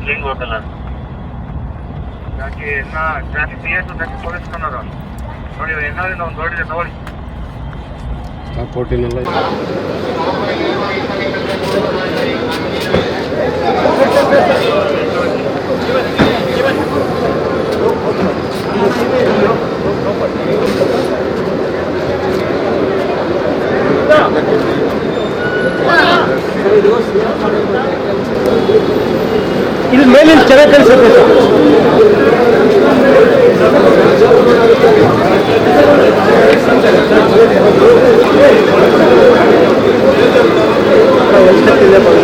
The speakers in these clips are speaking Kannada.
लिंक होटल जाके ना ट्रैफिक सीएस जाके ಪೊಲೀಸ್ ಕನ್ನಡ ನೋಡಿ ಏನಾದ್ರು ಒಂದು ರೋಡ್ ಇದೆ ನೋಡಿ ಆ 14 ಎಲ್ಲ ಇದು ಮೇಲಿನ ಚೆನ್ನಾಗಿ ಕಳಿಸುತ್ತೆ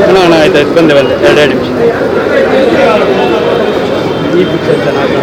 ಅಣ್ಣ ಆಯ್ತು ಬಂದೆ ಎರಡು ನಿಮಿಷ ಈ ಪಿಕ್ಚರ್ ಚೆನ್ನಾಗಿ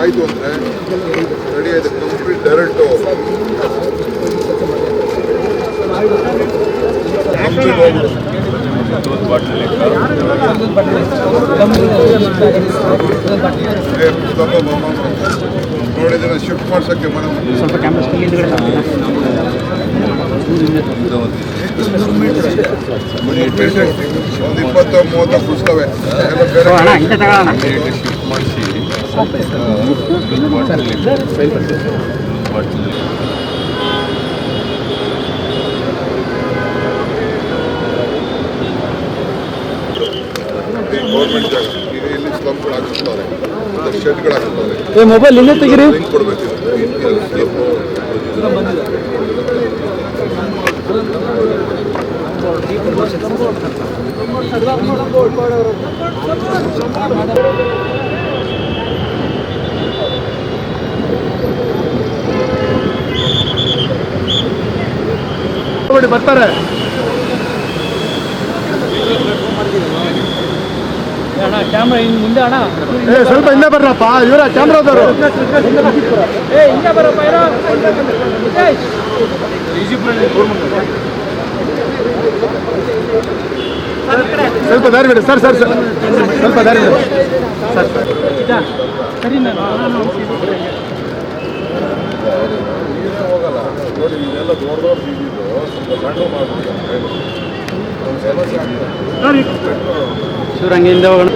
ಆಯಿತು ಅಂದರೆ ರೆಡಿ ಆಯಿತು ಕಂಪ್ಲೀಟ್ ಡೈರೆಕ್ಟು ನೋಡಿದ್ರೆ ಶಿಫ್ಟ್ ಮಾಡ್ಸೋಕ್ಕೆ ಮನೆ ಸ್ವಲ್ಪ ಕ್ಯಾಮ್ರಾ ಒಂದು 20-30 ಪುಸ್ತಕವೇ ಶಿಫ್ಟ್ ಮಾಡಿಸಿ ಗೌರ್ಮೆಂಟ್ ಜಾಗ ಇಲ್ಲಿ ಸ್ಲಂಪ್ಗಳು ಹಾಕಿಸ್ತಾರೆ ಶೆಡ್ಗಳು ಹಾಕಿಸ್ತಾರೆ ಮೊಬೈಲ್ ಇಲ್ಲೇ ತೆಗಿರಿ ಲಿಂಕ್ ಕೊಡಬೇಕು ಬರ್ತಾರೆ ಅಣ್ಣ ಕ್ಯಾಮ್ರಾ ಇನ್ನು ಮುಂದೆ ಅಣ್ಣ ಸ್ವಲ್ಪ ಹಿಂದೆ ಬರ್ರಪ್ಪ ಇವರ ಕ್ಯಾಮ್ರಾದವರು ಹಿಂದೆ ಬರಪ್ಪ ಇರೋ ಸ್ವಲ್ಪ ದಾರಿ ಬಿಡಿ ಸರ್ ಸ್ವಲ್ಪ ದಾರಿ ಬಿಡಿ ಸರ್ ಸರಿ ನಾನು ಹೋಗಲ್ಲ ನೋಡಿ ಇದೆಲ್ಲ ದೊಡ್ಡ ಇದ್ದಿದ್ದು ಸ್ವಲ್ಪ ಸಣ್ಣ ಮಾಡ್ಬಿಟ್ಟು ಶಿವರಂಗಿಂದ ಹೋಗೋಣ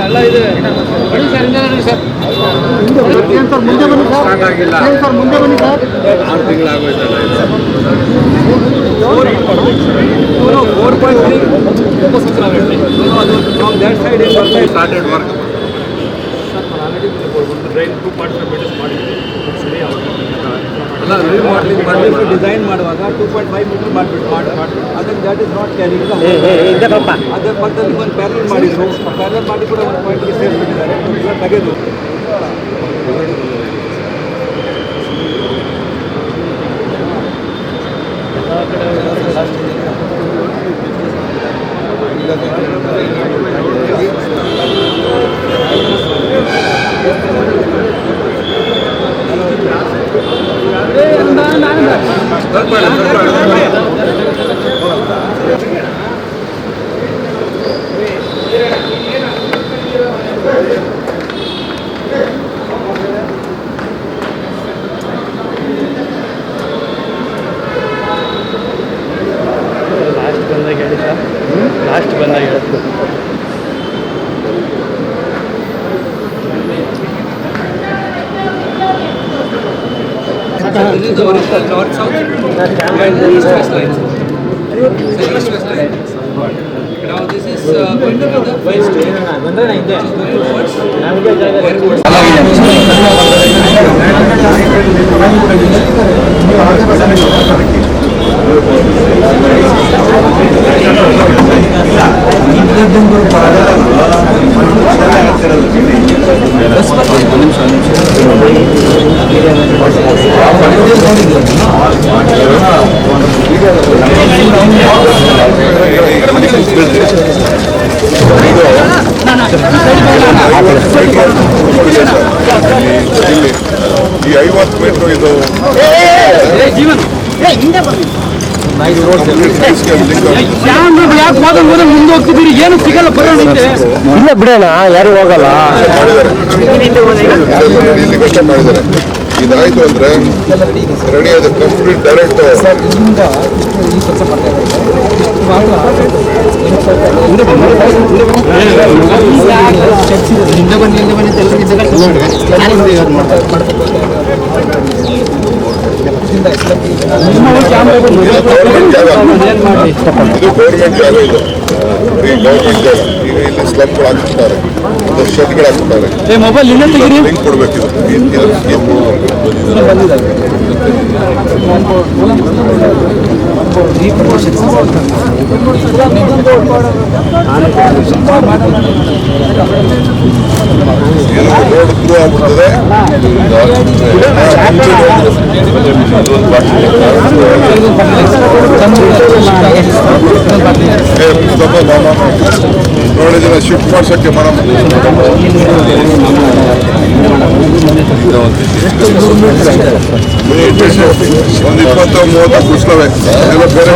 ಎಲ್ಲ ಇದೆ ಮುಂದೆ ಬನ್ನಿ ಸರ್ ಮುಂದೆ ಬನ್ನಿ ಸರ್ 6 ತಿಂಗಳಾಗೋಯ್ತಲ್ಲ 4.3 started work. ಅಲ್ಲ ರೀಮಾಡೆಲಿಂಗ್ ಮಾಡಿ ಡಿಸೈನ್ ಮಾಡುವಾಗ 2.5 ಮೀಟರ್ ಮಾಡಿಬಿಟ್ಟು ಅದಕ್ಕೆ ದ್ಯಾಟ್ ಇಸ್ ನಾಟ್ ಕ್ಯಾರಿಂಗ್ ಅದರ ಪಕ್ಕದಲ್ಲಿ ಒಂದು ಪ್ಯಾರಲ್ ಮಾಡಿದ್ರು ಪ್ಯಾರಲ್ ಮಾಡಿ ಕೂಡ ಒಂದು ಪಾಯಿಂಟ್ಗೆ ಸೇರಿಬಿಟ್ಟಿದ್ದಾರೆ ಎಲ್ಲ ತೆಗೆದು This is the original north-south and the east-west lines. So east-west line. Now this is going to be the first stage, which is going towards airport. ಈ 50 ಮೀಟರ್ ಇದು ಯಾಕೆ ಮುಂದೆ ಹೋಗ್ತಿದ್ದೀರಿ? ಏನು ಸಿಗಲ್ಲ, ಬರೋಣ ಇಲ್ಲ ಬಿಡೋಣ, ಯಾರು ಹೋಗಲ್ಲ. ಇಲ್ಲಿ ಕಷ್ಟ ಮಾಡಿದ್ದಾರೆ. ಇದಾಯ್ತು ಅಂದ್ರೆ ರೆಡಿ ಆದ ಕಂಪ್ಲೀಟ್ ಡೈರೆಕ್ಟ್ ಇದು ಗೌರ್ಮೆಂಟ್ ಜಾಗ. ಇದು ಈ ಗೌರ್ಮೆಂಟ್ ಜಾಗ. ಈಗ ಇಲ್ಲಿ ಸ್ಲಮ್ಗಳು ಹಾಕ್ತಾರೆ, ಶೆಡ್ಗಳು ಹಾಕ್ತಾರೆ. ಮೊಬೈಲ್ ಲಿಂಕ್ ಕೊಡ್ಬೇಕು. ರೋಡ್ ಥ್ರೂ ಆಗ್ಬಿಡ್ತದೆ. ನೋಡಿ ಜನ ಶಿಫ್ಟ್ ಮಾಡ್ಸಕ್ಕೆ ಮೇಡಮ್ ಒಂದು 20-30 ಕುಸ್ಲವೆ ಎಲ್ಲ ಬೇರೆ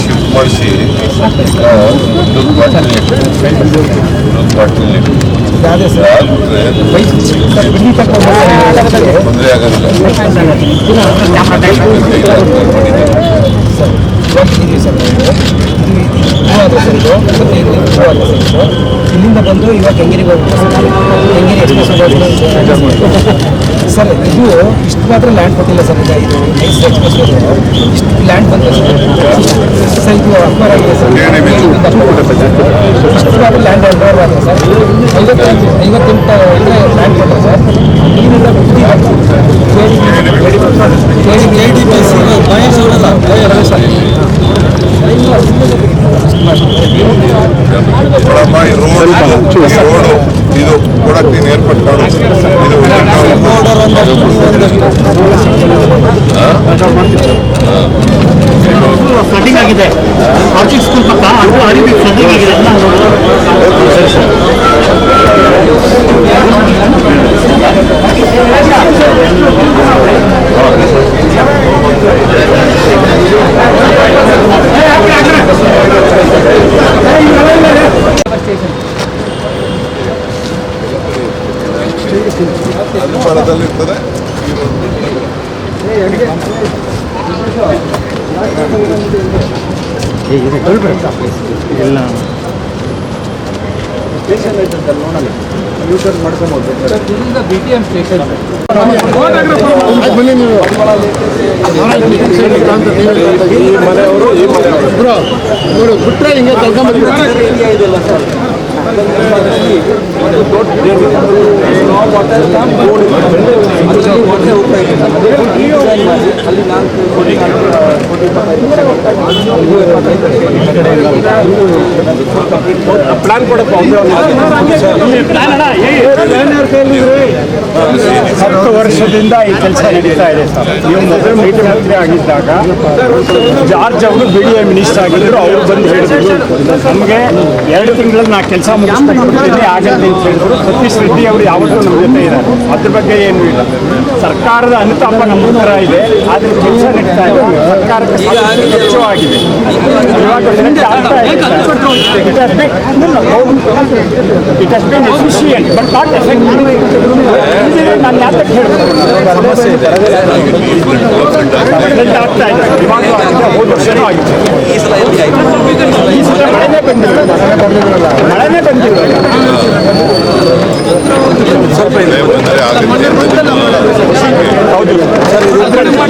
ಶಿಫ್ಟ್ ಮಾಡಿಸಿ ತೊಂದರೆ ಆಗೋದಿಲ್ಲ. ಇಲ್ಲಿಂದ ಬಂದು ಇವಾಗ ಕೆಂಗೇರಿಗೆ ಹೋಗ್ತಾರೆ. ಕೆಂಗೇರಿ ಎಕ್ಸ್ಪ್ರೆಸ್ ಸರ್, ಇದು ಇಷ್ಟು ಮಾತ್ರ ಲ್ಯಾಂಡ್ ಕೊಟ್ಟಿಲ್ಲ ಸರ್. ಈಗ ಇದು ನೈಸ್ ಎಕ್ಸ್ಪ್ರೆಸ್ ಇಷ್ಟು ಲ್ಯಾಂಡ್ ಬಂದಿದೆ ಸರ್. ಇದು ಅಕ್ವೈರ್ ಆಗಿದೆ ಸರ್. ಇಷ್ಟು ಮಾತ್ರ ಲ್ಯಾಂಡ್ ಅಕ್ವೈರ್ ಆಗಿದೆ ಸರ್. 58 ಲ್ಯಾಂಡ್ ಕೊಟ್ಟರೆ ಸರ್. ಇಲ್ಲಿಂದ ನೋಡಮ್ಮ, ಈ ರೋಡು ಇದು ಕೊಡಕ್ಕೆ ನೀನು ಏರ್ಪಾಟ್ ಮಾಡು. ಇದು ಫ್ಲಡ್ಡಿಂಗ್ ಆಗಿದೆ. ಆರ್ಚಿಡ್ ಸ್ಕೂಲ್ ಪಕ್ಕ ಅದು ಅರಿವಿ ಫ್ಲಡ್ಡಿಂಗ್ ಆಗಿದೆ. ಸ್ಥಳದಲ್ಲಿರ್ತದೆ. ಯೂಟರ್ನ್ ಮಾಡ್ಕೊಂಬೋದು. BTM ಸ್ಟೇಷನ್ ಮನೆಯವರು ಈ ಮನೆಯವರು ನೋಡು ಬಿಟ್ರೆ ಹಿಂಗೆ ಕಳ್ಕೊಂಡ್ಬಂದಿದ್ದಾರೆ. ಇದೆಲ್ಲ ಸರ್ ಅಲ್ಲಿ 4 ಕೋಟಿ ಪ್ಲಾನ್ ಕೊಡಪ್ಪ. 10 ವರ್ಷದಿಂದ ಈ ಕೆಲಸ ನಡೀತಾ ಇದೆ ಸರ್. ನೀವು ಮೊದಲು ಮುಖ್ಯಮಂತ್ರಿ ಆಗಿದ್ದಾಗ ಜಾರ್ಜ್ ಅವರು BDA ಮಿನಿಸ್ಟರ್ ಆಗಿದ್ದರು. ಅವರು ಬಂದು ಹೇಳಿದ್ರು ನಮಗೆ 2 ತಿಂಗಳಲ್ಲಿ ನಾ ಕೆಲಸ ಮುಗಿಸ್ಕೊಡ್ತೀನಿ ಆಗತ್ತೆ ಅಂತ ಹೇಳಿದ್ರು. ಸತೀಶ್ ರೆಡ್ಡಿ ಅವರು ಯಾವತ್ತೂ ನಮ್ಮ ಜೊತೆ ಇದ್ದಾರೆ. ಅದ್ರ ಬಗ್ಗೆ ಏನೂ ಇಲ್ಲ. ಸರ್ಕಾರದ ಅನುತಾಪ ನಮ್ಮ ಹತ್ರ ಇದೆ, ಆದರೆ ಕೆಲಸ ನಡೀತಾ ಇದೆ. ಸರ್ಕಾರಕ್ಕೆ ಖರ್ಚು ಆಗಿದೆ. ಇವಾಗ it has been efficient but not effective. ನಾನು ಯಾತಕ್ಕೆ ಹೇಳ್ಬೋದು, ಆಗ್ತಾ ಇದೆ. ಇವಾಗ ಹೋದ ವರ್ಷನೂ ಆಗಿದೆ. ಈ ಸಲ ಮಳೆನೇ ಬಂದಿಲ್ಲ. ಸ್ವಲ್ಪ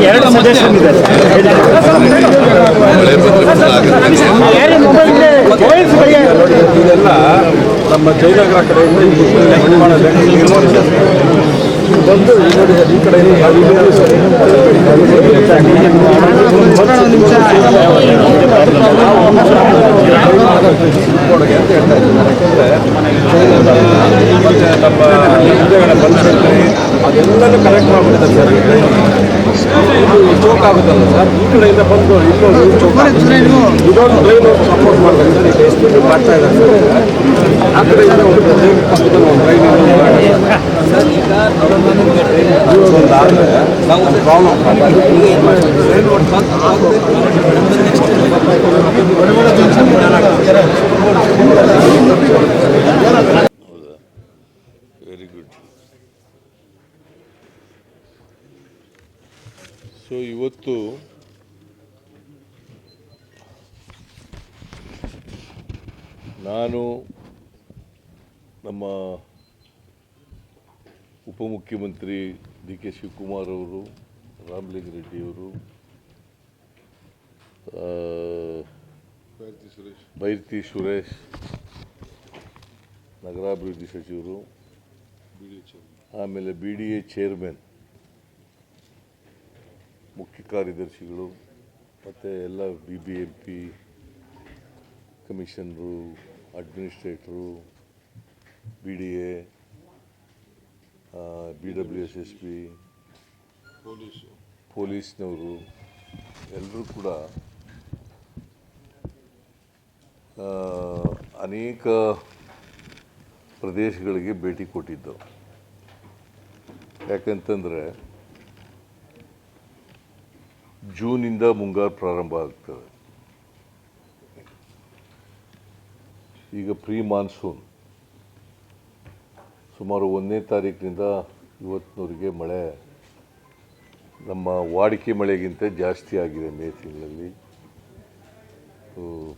ಎರಡು ಸಜೆಷನ್ ಇದೆ. ಇದೆಲ್ಲ ನಮ್ಮ ಜಯನಗರ ಕಡೆಯಿಂದ ಬಂದು ಈ ಕಡೆ ಕೊಡುಗೆ ಅಂತ ಹೇಳ್ತಾ ಇದ್ದಾರೆ. ಯಾಕೆಂದರೆ ನಮ್ಮ ಹಿಂದೆಗಡೆ ಬಂದಿರ್ತಾರೆ ಅದೆಲ್ಲನೂ ಕರೆಕ್ಟ್ ಮಾಡಿಬಿಡ್ತಾರೆ ಸರ್. ಇದು ಚೋಕ್ ಆಗುತ್ತಲ್ಲ ಸರ್, ಈ ಕಡೆಯಿಂದ ಬಂದು ಇನ್ನೊಂದು ಚೋಕ್ ಇದೊಂದು ಟ್ರೈನ್ ಸಪೋರ್ಟ್ ಮಾಡಬೇಕು ಸರ್. ಈಗ ಎಷ್ಟು ಮಾಡ್ತಾ ಇದ್ದಾರೆ ಸರ್. ಆ ಕಡೆಯಿಂದ ಒಂದು ಟ್ರೈನ್ ಪಕ್ಕದಲ್ಲಿ ಒಂದು ಟ್ರೈನ್ ಸರ್. ಈಗ ಒಂದು ಆದಮೇಲೆ ನಾವು ಒಂದು ಪ್ರಾಬ್ಲಮ್ ವೆರಿ ಗುಡ್. ಸೊ ಇವತ್ತು ನಾನು ನಮ್ಮ ಉಪಮುಖ್ಯಮಂತ್ರಿ ಡಿ ಕೆ ಶಿವಕುಮಾರ್ ಅವರು, ರಾಮಲಿಂಗಾರೆಡ್ಡಿಯವರು, ಬೈರತಿ ಸುರೇಶ್, ನಗರಾಭಿವೃದ್ಧಿ ಸಚಿವರು, ಆಮೇಲೆ BDA ಚೇರ್ಮನ್, ಮುಖ್ಯ ಕಾರ್ಯದರ್ಶಿಗಳು ಮತ್ತು ಎಲ್ಲ BBMP ಕಮಿಷನರು, ಅಡ್ಮಿನಿಸ್ಟ್ರೇಟರು, BDA, BWSSP, ಪೊಲೀಸ್ನವರು ಎಲ್ಲರೂ ಕೂಡ ಅನೇಕ ಪ್ರದೇಶಗಳಿಗೆ ಭೇಟಿ ಕೊಟ್ಟಿದ್ದವು. ಯಾಕಂತಂದರೆ ಜೂನಿಂದ ಮುಂಗಾರು ಪ್ರಾರಂಭ ಆಗ್ತದೆ. ಈಗ ಪ್ರೀ ಮಾನ್ಸೂನ್ ಸುಮಾರು 1ನೇ ತಾರೀಕಿನಿಂದ ಇವತ್ತಿನವರೆಗೆ ಮಳೆ ನಮ್ಮ ವಾಡಿಕೆ ಮಳೆಗಿಂತ ಜಾಸ್ತಿ ಆಗಿದೆ. ಮೇ ತಿಂಗಳಲ್ಲಿ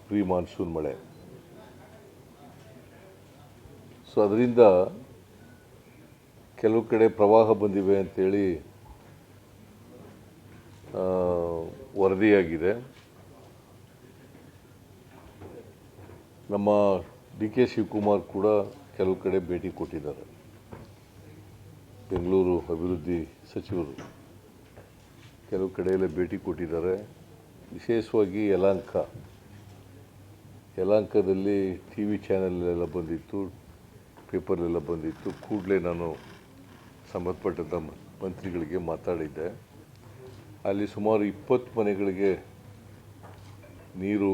ಪ್ರೀ ಮಾನ್ಸೂನ್ ಮಳೆ. ಸೊ ಅದರಿಂದ ಕೆಲವು ಕಡೆ ಪ್ರವಾಹ ಬಂದಿವೆ ಅಂತೇಳಿ ವರದಿಯಾಗಿದೆ. ನಮ್ಮ ಡಿ ಕೆ ಶಿವಕುಮಾರ್ ಕೂಡ ಕೆಲವು ಕಡೆ ಭೇಟಿ ಕೊಟ್ಟಿದ್ದಾರೆ. ಬೆಂಗಳೂರು ಅಭಿವೃದ್ಧಿ ಸಚಿವರು ಕೆಲವು ಕಡೆಯಲ್ಲೇ ಭೇಟಿ ಕೊಟ್ಟಿದ್ದಾರೆ. ವಿಶೇಷವಾಗಿ ಯಲಹಂಕದಲ್ಲಿ TV ಚಾನಲ್ಲೆಲ್ಲ ಬಂದಿತ್ತು, ಪೇಪರ್ಲೆಲ್ಲ ಬಂದಿತ್ತು. ಕೂಡಲೇ ನಾನು ಸಂಬಂಧಪಟ್ಟಂಥ ಮಂತ್ರಿಗಳಿಗೆ ಮಾತಾಡಿದ್ದೆ. ಅಲ್ಲಿ ಸುಮಾರು 20 ಮನೆಗಳಿಗೆ ನೀರು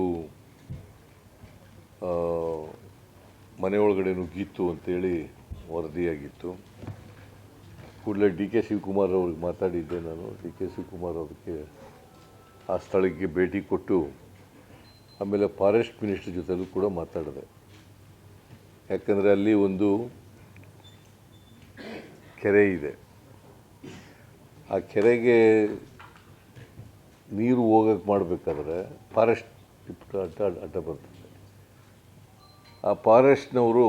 ಮನೆ ಒಳಗಡೆ ನುಗ್ಗಿತ್ತು ಅಂತೇಳಿ ವರದಿಯಾಗಿತ್ತು. ಕೂಡಲೇ ಡಿ ಕೆ ಶಿವಕುಮಾರ್ ಅವ್ರಿಗೆ ಮಾತಾಡಿದ್ದೆ ನಾನು. ಡಿ ಕೆ ಶಿವಕುಮಾರ್ ಅವ್ರಿಗೆ ಆ ಸ್ಥಳಕ್ಕೆ ಭೇಟಿ ಕೊಟ್ಟು ಆಮೇಲೆ ಫಾರೆಸ್ಟ್ ಮಿನಿಸ್ಟರ್ ಜೊತೆಲೂ ಕೂಡ ಮಾತಾಡಿದೆ. ಯಾಕಂದರೆ ಅಲ್ಲಿ ಒಂದು ಕೆರೆ ಇದೆ. ಆ ಕೆರೆಗೆ ನೀರು ಹೋಗಕ್ಕೆ ಮಾಡಬೇಕಾದ್ರೆ ಫಾರೆಸ್ಟ್ ಅಡ್ಡ ಬರ್ತದೆ. ಆ ಫಾರೆಸ್ಟ್ನವರು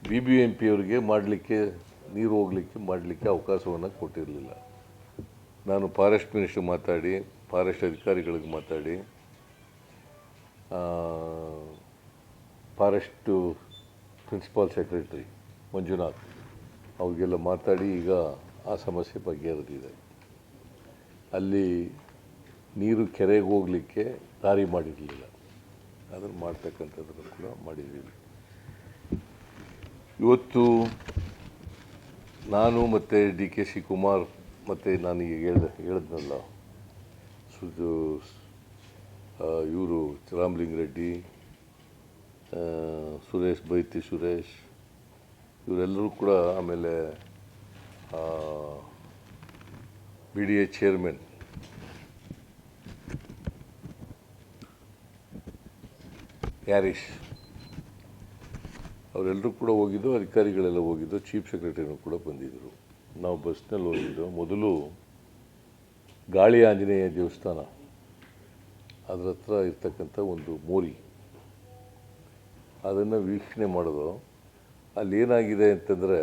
BBMP ಅವರಿಗೆ ಮಾಡಲಿಕ್ಕೆ, ನೀರು ಹೋಗಲಿಕ್ಕೆ ಮಾಡಲಿಕ್ಕೆ ಅವಕಾಶವನ್ನು ಕೊಟ್ಟಿರಲಿಲ್ಲ. ನಾನು ಫಾರೆಸ್ಟ್ ಮಿನಿಸ್ಟರ್ ಮಾತಾಡಿ, ಫಾರೆಸ್ಟ್ ಅಧಿಕಾರಿಗಳಿಗೆ ಮಾತಾಡಿ, ಫಾರೆಸ್ಟು ಪ್ರಿನ್ಸಿಪಾಲ್ ಸೆಕ್ರೆಟರಿ ಮಂಜುನಾಥ್ ಅವ್ರಿಗೆಲ್ಲ ಮಾತಾಡಿ ಈಗ ಆ ಸಮಸ್ಯೆ ಬಗೆಹರಿದಿದೆ. ಅಲ್ಲಿ ನೀರು ಕೆರೆಗೆ ಹೋಗಲಿಕ್ಕೆ ದಾರಿ ಮಾಡಿರಲಿಲ್ಲ. ಅದನ್ನು ಮಾಡ್ತಕ್ಕಂಥದ್ದನ್ನು ಕೂಡ ಮಾಡಿದ್ದೀವಿ. ಇವತ್ತು ನಾನು ಮತ್ತು ಡಿ ಕೆ ಶಿವಕುಮಾರ್ ಮತ್ತು ನಾನು ಈಗ ಹೇಳಿದ್ನಲ್ಲ ಇವರು ರಾಮಲಿಂಗಾರೆಡ್ಡಿ, ಸುರೇಶ್, ಬೈರತಿ ಸುರೇಶ್ ಇವರೆಲ್ಲರೂ ಕೂಡ, ಆಮೇಲೆ BDA ಚೇರ್ಮನ್ ಯಾರೀಶ್ ಅವರೆಲ್ಲರೂ ಕೂಡ ಹೋಗಿದ್ದು, ಅಧಿಕಾರಿಗಳೆಲ್ಲ ಹೋಗಿದ್ದು, ಚೀಫ್ ಸೆಕ್ರೆಟರಿನೂ ಕೂಡ ಬಂದಿದ್ದರು. ನಾವು ಬಸ್ನಲ್ಲಿ ಹೋಗಿದ್ದು. ಮೊದಲು ಗಾಳಿ ಆಂಜನೇಯ ದೇವಸ್ಥಾನ ಅದರ ಹತ್ರ ಇರ್ತಕ್ಕಂಥ ಒಂದು ಮೋರಿ, ಅದನ್ನು ವೀಕ್ಷಣೆ ಮಾಡೋದು. ಅಲ್ಲೇನಾಗಿದೆ ಅಂತಂದರೆ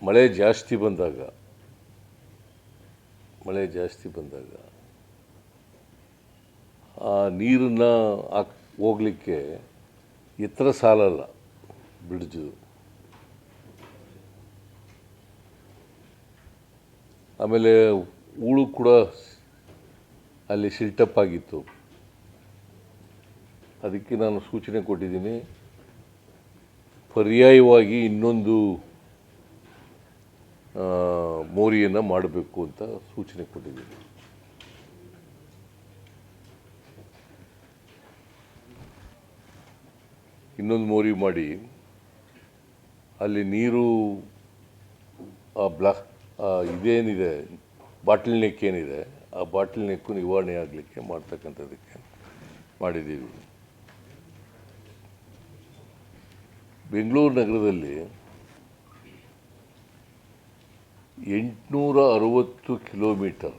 ಮಳೆ ಜಾಸ್ತಿ ಬಂದಾಗ ಆ ನೀರನ್ನು ಹೋಗಲಿಕ್ಕೆ ಎತ್ತರ ಸಾಲಲ್ಲ ಬ್ರಿಡ್ಜು. ಆಮೇಲೆ ಹೂಳು ಕೂಡ ಅಲ್ಲಿ ಸಿಲ್ಟಪ್ ಆಗಿತ್ತು. ಅದಕ್ಕೆ ನಾನು ಸೂಚನೆ ಕೊಟ್ಟಿದ್ದೀನಿ, ಪರ್ಯಾಯವಾಗಿ ಇನ್ನೊಂದು ಮೋರಿಯನ್ನು ಮಾಡಬೇಕು ಅಂತ ಸೂಚನೆ ಕೊಟ್ಟಿದ್ದೀನಿ. ಇನ್ನೊಂದು ಮೋರಿ ಮಾಡಿ ಅಲ್ಲಿ ನೀರು ಇದೇನಿದೆ ಬಾಟಲ್ ನೆಕ್ ಏನಿದೆ, ಆ ಬಾಟಲ್ ನೆಕ್ಕು ನಿವಾರಣೆ ಆಗಲಿಕ್ಕೆ ಮಾಡ್ತಕ್ಕಂಥದ್ದಕ್ಕೆ ಮಾಡಿದ್ದೀವಿ. ಬೆಂಗಳೂರು ನಗರದಲ್ಲಿ 860 ಕಿಲೋಮೀಟರ್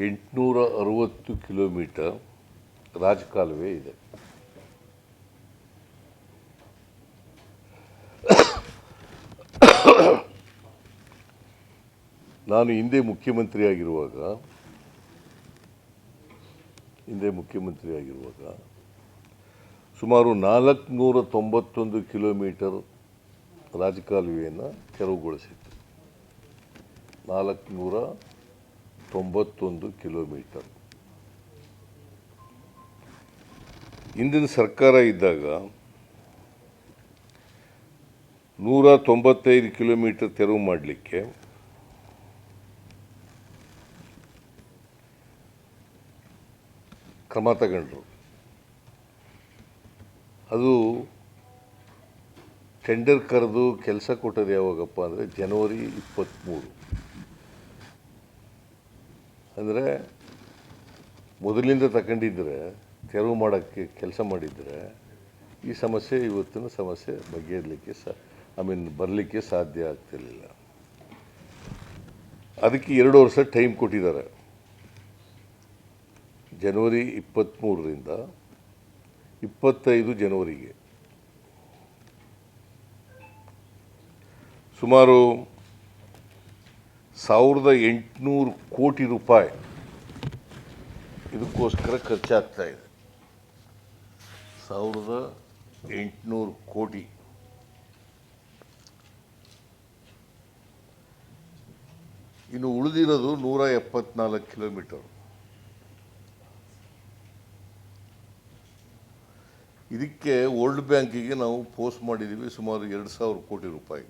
860 ಕಿಲೋಮೀಟರ್ ರಾಜಕಾಲುವೆ ಇದೆ. ನಾನು ಹಿಂದೆ ಮುಖ್ಯಮಂತ್ರಿ ಆಗಿರುವಾಗ ಸುಮಾರು 491 ಕಿಲೋಮೀಟರ್ ರಾಜಕಾಲುವೆಯನ್ನು ತೆರವುಗೊಳಿಸಿತ್ತು. 491 ಕಿಲೋಮೀಟರ್. ಹಿಂದಿನ ಸರ್ಕಾರ ಇದ್ದಾಗ 195 ಕಿಲೋಮೀಟರ್ ತೆರವು ಮಾಡಲಿಕ್ಕೆ ಕ್ರಮ ತಗೊಂಡ್ರು. ಅದು ಟೆಂಡರ್ ಕರೆದು ಕೆಲಸ ಕೊಟ್ಟದ್ದು ಯಾವಾಗಪ್ಪ ಅಂದರೆ ಜನವರಿ 23. ಅಂದರೆ ಮೊದಲಿಂದ ತಗೊಂಡಿದ್ದರೆ, ತೆರವು ಮಾಡೋಕ್ಕೆ ಕೆಲಸ ಮಾಡಿದರೆ ಈ ಸಮಸ್ಯೆ, ಇವತ್ತಿನ ಸಮಸ್ಯೆ ಬಗೆಹರಲಿಕ್ಕೆ ಬರಲಿಕ್ಕೆ ಸಾಧ್ಯ ಆಗ್ತಿರಲಿಲ್ಲ. ಅದಕ್ಕೆ 2 ವರ್ಷ ಟೈಮ್ ಕೊಟ್ಟಿದ್ದಾರೆ. ಜನವರಿ 23ರಿಂದ 25 ಜನವರಿಗೆ ಸುಮಾರು 1800 ಕೋಟಿ ರೂಪಾಯಿ ಇದಕ್ಕೋಸ್ಕರ ಖರ್ಚಾಗ್ತಾ ಇದೆ. 1800 ಕೋಟಿ. ಇನ್ನು ಉಳಿದಿರೋದು 174 ಕಿಲೋಮೀಟರ್. ಇದಕ್ಕೆ ವರ್ಲ್ಡ್ ಬ್ಯಾಂಕಿಗೆ ನಾವು ಪೋಸ್ಟ್ ಮಾಡಿದ್ದೀವಿ ಸುಮಾರು 2000 ಕೋಟಿ ರೂಪಾಯಿ.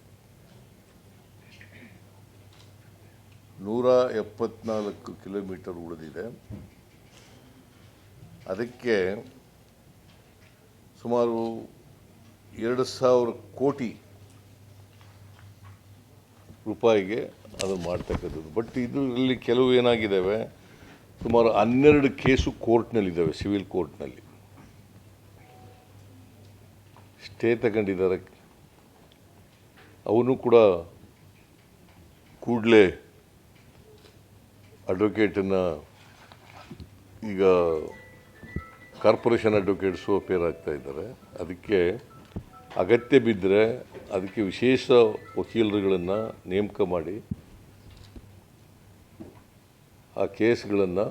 174 ಕಿಲೋಮೀಟರ್ ಉಳಿದಿದೆ. ಅದಕ್ಕೆ ಸುಮಾರು 2000 ಕೋಟಿ ರೂಪಾಯಿಗೆ ಅದು ಮಾಡ್ತಕ್ಕಂಥದ್ದು. ಬಟ್ ಇದರಲ್ಲಿ ಕೆಲವು ಏನಾಗಿದ್ದಾವೆ, ಸುಮಾರು 12 ಕೇಸು ಕೋರ್ಟ್ನಲ್ಲಿದ್ದಾವೆ, ಸಿವಿಲ್ ಕೋರ್ಟ್ನಲ್ಲಿ ಸ್ಟೇ ತಗೊಂಡಿದ್ದಾರೆ. ಅವನು ಕೂಡ ಕೂಡಲೇ ಅಡ್ವೊಕೇಟನ್ನು ಈಗ ಕಾರ್ಪೊರೇಷನ್ ಅಡ್ವೊಕೇಟ್ಸು ಅಪೇರ್ ಆಗ್ತಾ ಇದ್ದಾರೆ. ಅದಕ್ಕೆ ಅಗತ್ಯ ಬಿದ್ದರೆ ಅದಕ್ಕೆ ವಿಶೇಷ ವಕೀಲರುಗಳನ್ನು ನೇಮಕ ಮಾಡಿ ಆ ಕೇಸ್ಗಳನ್ನು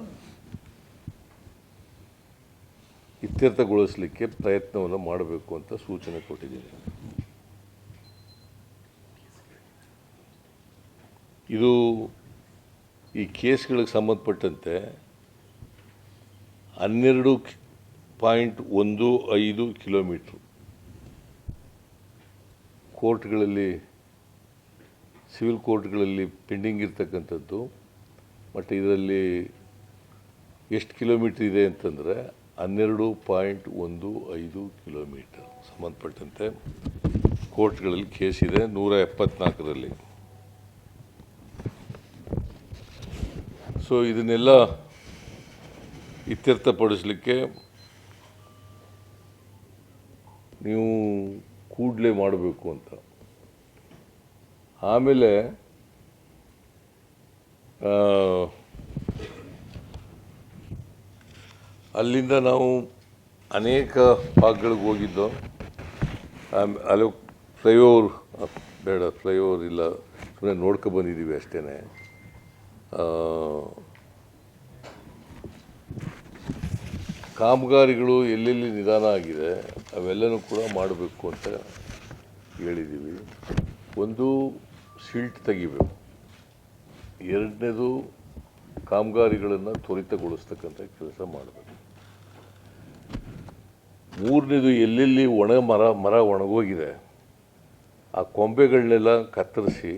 ಇತ್ಯರ್ಥಗೊಳಿಸಲಿಕ್ಕೆ ಪ್ರಯತ್ನವನ್ನು ಮಾಡಬೇಕು ಅಂತ ಸೂಚನೆ ಕೊಟ್ಟಿದ್ದೀನಿ. ಇದು ಈ ಕೇಸ್ಗಳಿಗೆ ಸಂಬಂಧಪಟ್ಟಂತೆ 12.15 ಕಿಲೋಮೀಟ್ರು ಕೋರ್ಟ್ಗಳಲ್ಲಿ, ಸಿವಿಲ್ ಕೋರ್ಟ್ಗಳಲ್ಲಿ ಪೆಂಡಿಂಗ್ ಇರ್ತಕ್ಕಂಥದ್ದು. ಮತ್ತು ಇದರಲ್ಲಿ ಎಷ್ಟು ಕಿಲೋಮೀಟ್ರ್ ಇದೆ ಅಂತಂದರೆ 12.15 ಕಿಲೋಮೀಟರ್ ಸಂಬಂಧಪಟ್ಟಂತೆ ಕೋರ್ಟ್ಗಳಲ್ಲಿ ಕೇಸ್ ಇದೆ 174ರಲ್ಲಿ. ಸೊ ಇದನ್ನೆಲ್ಲ ಇತ್ಯರ್ಥಪಡಿಸಲಿಕ್ಕೆ ನೀವು ಕೂಡಲೇ ಮಾಡಬೇಕು ಅಂತ. ಆಮೇಲೆ ಅಲ್ಲಿಂದ ನಾವು ಅನೇಕ ಭಾಗಗಳಿಗೆ ಹೋಗಿದ್ದು. ಅಲ್ಲಿ ಫ್ಲೈಓವರ್ ಬೇಡ, ಫ್ಲೈಓವರ್ ಇಲ್ಲ, ಸುಮ್ಮನೆ ನೋಡ್ಕೊ ಬಂದಿದ್ದೀವಿ ಅಷ್ಟೇ. ಕಾಮಗಾರಿಗಳು ಎಲ್ಲೆಲ್ಲಿ ನಿಧಾನ ಆಗಿದೆ ಅವೆಲ್ಲನೂ ಕೂಡ ಮಾಡಬೇಕು ಅಂತ ಹೇಳಿದ್ದೀವಿ. ಒಂದು ಸಿಲ್ಟ್ ತೆಗಿಬೇಕು, ಎರಡನೇದು ಕಾಮಗಾರಿಗಳನ್ನು ತ್ವರಿತಗೊಳಿಸ್ತಕ್ಕಂಥ ಕೆಲಸ ಮಾಡಬೇಕು, ಮೂರನೇದು ಎಲ್ಲೆಲ್ಲಿ ಮರ ಒಣಗೋಗಿದೆ ಆ ಕೊಂಬೆಗಳನ್ನೆಲ್ಲ ಕತ್ತರಿಸಿ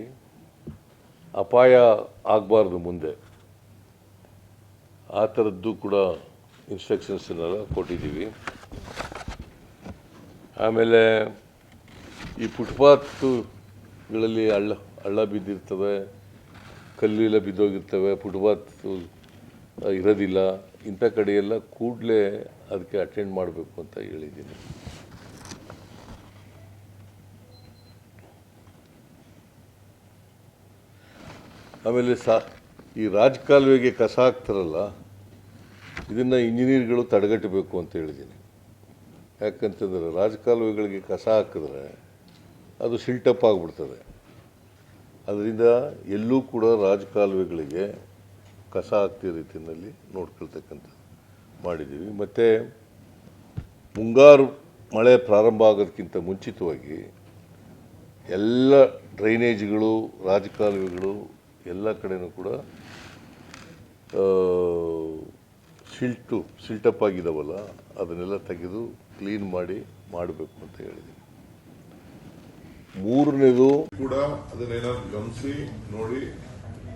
ಅಪಾಯ ಆಗಬಾರ್ದು ಮುಂದೆ, ಆ ಥರದ್ದು ಕೂಡ ಇನ್ಸ್ಟ್ರಕ್ಷನ್ಸನ್ನೆಲ್ಲ ಕೊಟ್ಟಿದ್ದೀವಿ. ಆಮೇಲೆ ಈ ಫುಟ್ಪಾತ್ಗಳಲ್ಲಿ ಹಳ್ಳ ಬಿದ್ದಿರ್ತವೆ, ಕಲ್ಲು ಎಲ್ಲ ಬಿದ್ದೋಗಿರ್ತವೆ, ಫುಟ್ಪಾತ್ ಇರೋದಿಲ್ಲ, ಇಂಥ ಕಡೆಯೆಲ್ಲ ಕೂಡಲೇ ಅದಕ್ಕೆ ಅಟೆಂಡ್ ಮಾಡಬೇಕು ಅಂತ ಹೇಳಿದ್ದೀನಿ. ಆಮೇಲೆ ಈ ರಾಜಕಾಲುವೆಗೆ ಕಸ ಹಾಕ್ತಾರಲ್ಲ, ಇದನ್ನು ಇಂಜಿನಿಯರ್ಗಳು ತಡೆಗಟ್ಟಬೇಕು ಅಂತ ಹೇಳಿದ್ದೀನಿ. ಯಾಕಂತಂದರೆ ರಾಜಕಾಲುವೆಗಳಿಗೆ ಕಸ ಹಾಕಿದ್ರೆ ಅದು ಸಿಲ್ಟಪ್ ಆಗಿಬಿಡ್ತದೆ. ಅದರಿಂದ ಎಲ್ಲೂ ಕೂಡ ರಾಜಕಾಲುವೆಗಳಿಗೆ ಕಸ ಹಾಕ್ತಿರೋ ರೀತಿಯಲ್ಲಿ ನೋಡ್ಕೊಳ್ತಕ್ಕಂಥದ್ದು ಮಾಡಿದ್ದೀವಿ. ಮತ್ತು ಮುಂಗಾರು ಮಳೆ ಪ್ರಾರಂಭ ಆಗೋದಕ್ಕಿಂತ ಮುಂಚಿತವಾಗಿ ಎಲ್ಲ ಡ್ರೈನೇಜ್ಗಳು, ರಾಜಕಾಲುವೆಗಳು ಎಲ್ಲ ಕಡೆಯೂ ಕೂಡ ಸಿಲ್ಟಪ್ ಆಗಿದ್ದಾವಲ್ಲ ಅದನ್ನೆಲ್ಲ ತೆಗೆದು ಕ್ಲೀನ್ ಮಾಡಬೇಕು ಅಂತ ಹೇಳಿದ್ದೀನಿ. ಮೂರನೇದು ಕೂಡ ಅದನ್ನೇನಾದ್ರು ಗಮನಿಸಿ ನೋಡಿ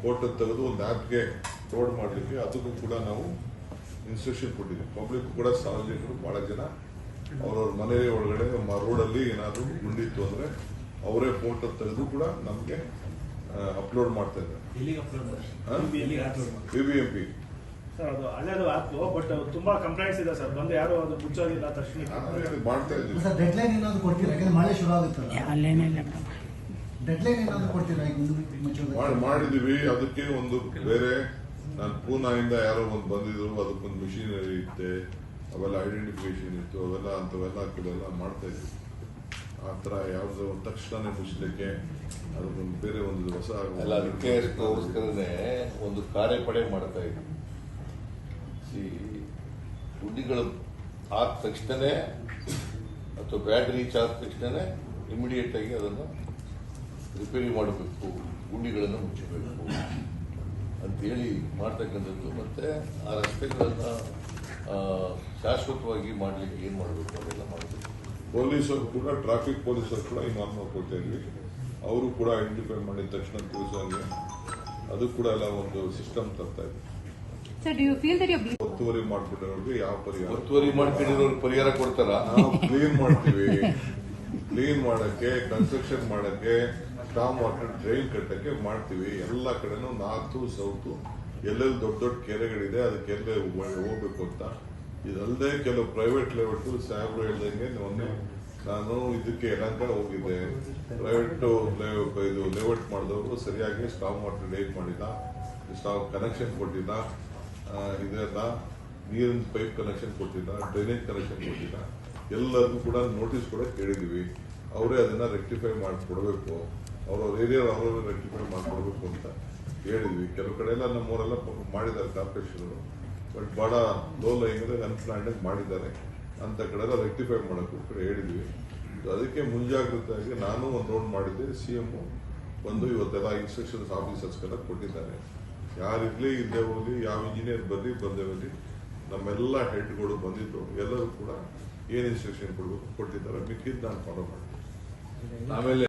ಫೋಟೋ ತೆಗೆದು ಒಂದು ಆ್ಯಪ್ಗೆ ಲೋಡ್ ಮಾಡಲಿಕ್ಕೆ ಅದಕ್ಕೂ ಕೂಡ ನಾವು ಇನ್ಸ್ಟ್ರಕ್ಷನ್ ಕೊಟ್ಟಿದ್ದೀವಿ. ಪಬ್ಲಿಕ್ ಕೂಡ ಸಾರ್ವಜನಿಕರು ಭಾಳ ಜನ ಅವ್ರವ್ರ ಮನೆ ಒಳಗಡೆ ರೋಡಲ್ಲಿ ಏನಾದರೂ ಗುಂಡಿತ್ತು ಅಂದರೆ ಅವರೇ ಫೋಟೋ ತೆಗೆದು ಕೂಡ ನಮಗೆ ಅಪ್ಲೋಡ್ ಮಾಡ್ತಾ ಇದ್ದಾರೆ. BBMP ಸರ್ ಅದು ಹಳೆಯದು ಆ್ಯಪ್, ಬಟ್ ತುಂಬಾ ಕಂಪ್ಲೇಂಟ್ಸ್ ಇದೆ ಸರ್, ಬಂದು ಯಾರು ಅದು ಮುಚ್ಚೋದಿಲ್ಲ ತಕ್ಷಣ ಮಾಡ್ತಾ ಇದ್ದೀವಿ. ಸರ್ ಡೆಡ್ಲೈನ್ ಏನಾದ್ರು ಕೊಡ್ತೀರಾ? ಯಾಕಂದ್ರೆ ಮಳೆ ಶುರು ಆಗುತ್ತಲ್ಲ, ಡೆಡ್ಲೈನ್ ಏನಾದ್ರು ಕೊಡ್ತೀರಾ? ಮಾಡಿದೀವಿ. ಅದಕ್ಕೆ ಒಂದು ಬೇರೆ ನಾನು ಪೂನಾಯಿಂದ ಯಾರೋ ಒಂದು ಬಂದಿದ್ರು, ಅದಕ್ಕೊಂದು ಮಿಷಿನರಿ ಇತ್ತೆ, ಅವೆಲ್ಲ ಐಡೆಂಟಿಫಿಕೇಶನ್ ಇತ್ತು, ಅವೆಲ್ಲ ಅಂಥವೆಲ್ಲ ಮಾಡ್ತಾ ಇದ್ವಿ. ಆ ಥರ ಯಾವುದೋ ತಕ್ಷಣನೇ ಮುಚ್ಚಲಿಕ್ಕೆ ಅದಕ್ಕೊಂದು ಬೇರೆ ಒಂದು ಹೊಸ ಅದಕ್ಕೋಸ್ಕರನೇ ಒಂದು ಕಾರ್ಯಪಡೆ ಮಾಡ್ತಾ ಇದ್ವಿ. ಗುಂಡಿಗಳು ಆದ ತಕ್ಷಣವೇ ಅಥವಾ ಬ್ಯಾಟ್ರಿ ರೀಚ್ ಆದ ತಕ್ಷಣವೇ ಇಮಿಡಿಯೇಟ್ ಆಗಿ ಅದನ್ನು ರಿಪೇರಿ ಮಾಡಬೇಕು, ಗುಂಡಿಗಳನ್ನು ಮುಚ್ಚಬೇಕು ಅಂತೇಳಿ ಮಾಡ್ತಕ್ಕಂಥದ್ದು. ಮತ್ತು ಆ ರಸ್ತೆಗಳನ್ನು ಶಾಶ್ವತವಾಗಿ ಮಾಡಲಿಕ್ಕೆ ಏನು ಮಾಡಬೇಕು ಅದೆಲ್ಲ ಮಾಡಬೇಕು. ಪೊಲೀಸರು ಕೂಡ, ಟ್ರಾಫಿಕ್ ಪೊಲೀಸರು ಕೂಡ ಇನ್ನು ಕೊಡ್ತಾ ಇದ್ವಿ. ಅವರು ಕೂಡ ಐಡೆಂಟಿಫೈ ಮಾಡಿದ ತಕ್ಷಣ ತಿಳಿಸೋಂಗೆ ಅದು ಕೂಡ ಎಲ್ಲ ಒಂದು ಸಿಸ್ಟಮ್ ತರ್ತಾ ಇದ್ವಿ. ಒತ್ತುವರಿ ಮಾಡ್ಬಿಟ್ಟವ್ರಿಗೆ ಯಾವ ಪರಿಹಾರ, ಒತ್ತುವರಿ ಮಾಡ್ಕೊಂಡಿರೋರಿಗೆ ಪರಿಹಾರ ಕೊಡ್ತಾರ? ನಾವು ಕ್ಲೀನ್ ಮಾಡ್ತೀವಿ. ಕ್ಲೀನ್ ಮಾಡಕ್ಕೆ, ಕನ್ಸ್ಟ್ರಕ್ಷನ್ ಮಾಡಕ್ಕೆ, ಸ್ಟಾಮ್ ವಾಟರ್ ಡ್ರೈನ್ ಕಟ್ಟಕ್ಕೆ ಮಾಡ್ತೀವಿ. ಎಲ್ಲ ಕಡೆನೂ ನಾರ್ತು ಸೌತು ಎಲ್ಲೆಲ್ಲಿ ದೊಡ್ಡ ದೊಡ್ಡ ಕೆರೆಗಳಿದೆ ಅದಕ್ಕೆಲ್ಲ ಹೋಗ್ಬೇಕು ಅಂತ. ಇದಲ್ಲದೆ ಕೆಲವು ಪ್ರೈವೇಟ್ ಲೆವೆಟ್ ಸಾಹೇಬ್ರು ಹೇಳ್ದಂಗೆ ಮೊನ್ನೆ ನಾನು ಇದಕ್ಕೆ ಯಲಹಂಕ ಹೋಗಿದ್ದೆ. ಪ್ರೈವೇಟ್ ಇದು ಲೆವೆಟ್ ಮಾಡಿದವರು ಸರಿಯಾಗಿ ಸ್ಟಾಮ್ ವಾಟರ್ ಡ್ರೈನ್ ಮಾಡಿಲ್ಲ, ಸ್ಟಾಮ್ ಕನೆಕ್ಷನ್ ಕೊಟ್ಟಿಲ್ಲ, ಇದೆಲ್ಲ ನೀರಿನ ಪೈಪ್ ಕನೆಕ್ಷನ್ ಕೊಟ್ಟಿಲ್ಲ, ಡ್ರೈನೇಜ್ ಕನೆಕ್ಷನ್ ಕೊಟ್ಟಿಲ್ಲ. ಎಲ್ಲರಿಗೂ ಕೂಡ ನೋಟಿಸ್ ಕೂಡ ಕೇಳಿದ್ದೀವಿ. ಅವರೇ ಅದನ್ನ ರೆಕ್ಟಿಫೈ ಮಾಡಿಕೊಡ್ಬೇಕು, ಅವ್ರವ್ರ ಏರಿಯಾ ಅವರವರೇ ರೆಕ್ಟಿಫೈ ಮಾಡಿಕೊಡ್ಬೇಕು ಅಂತ ಹೇಳಿದ್ವಿ. ಕೆಲವು ಕಡೆ ಎಲ್ಲ ನಮ್ಮವರೆಲ್ಲ ಮಾಡಿದ್ದಾರೆ ಕಾರ್ಪೊರೇಷನ್, ಬಟ್ ಭಾಳ ಲೋ ಲೈನ್ ಅನ್ಪ್ಲಾನ್ಡ್ ಮಾಡಿದ್ದಾರೆ. ಅಂತ ಕಡೆ ಎಲ್ಲ ರೆಕ್ಟಿಫೈ ಮಾಡೋಕ್ಕೂ ಕಡೆ ಹೇಳಿದ್ವಿ. ಅದಕ್ಕೆ ಮುಂಜಾಗ್ರತೆಯಾಗಿ ನಾನು ಒಂದು ರೋಡ್ ಮಾಡಿದ್ದೆ. CM ಒಂದು ಇವತ್ತೆಲ್ಲ ಇನ್ಸ್ಟ್ರಕ್ಷನ್ಸ್ ಆಫೀಸರ್ಸ್ಗೆಲ್ಲ ಕೊಟ್ಟಿದ್ದಾರೆ. ಯಾರಿರಲಿ ಇಲ್ಲದೆ ಹೋಗಲಿ, ಯಾವ ಇಂಜಿನಿಯರ್ ಬಂದೇ ಬರಲಿ, ನಮ್ಮೆಲ್ಲ ಹೆಡ್ಗಳು ಬಂದಿದ್ದು ಎಲ್ಲರೂ ಕೂಡ ಏನು ಇನ್ಸ್ಟ್ರಕ್ಷನ್ ಕೊಡಬೇಕು ಕೊಟ್ಟಿದ್ದಾರೆ. ಮಿಕ್ಕಿದ್ದು ನಾನು ಫಾಲೋ ಮಾಡ್ತೀನಿ. ಆಮೇಲೆ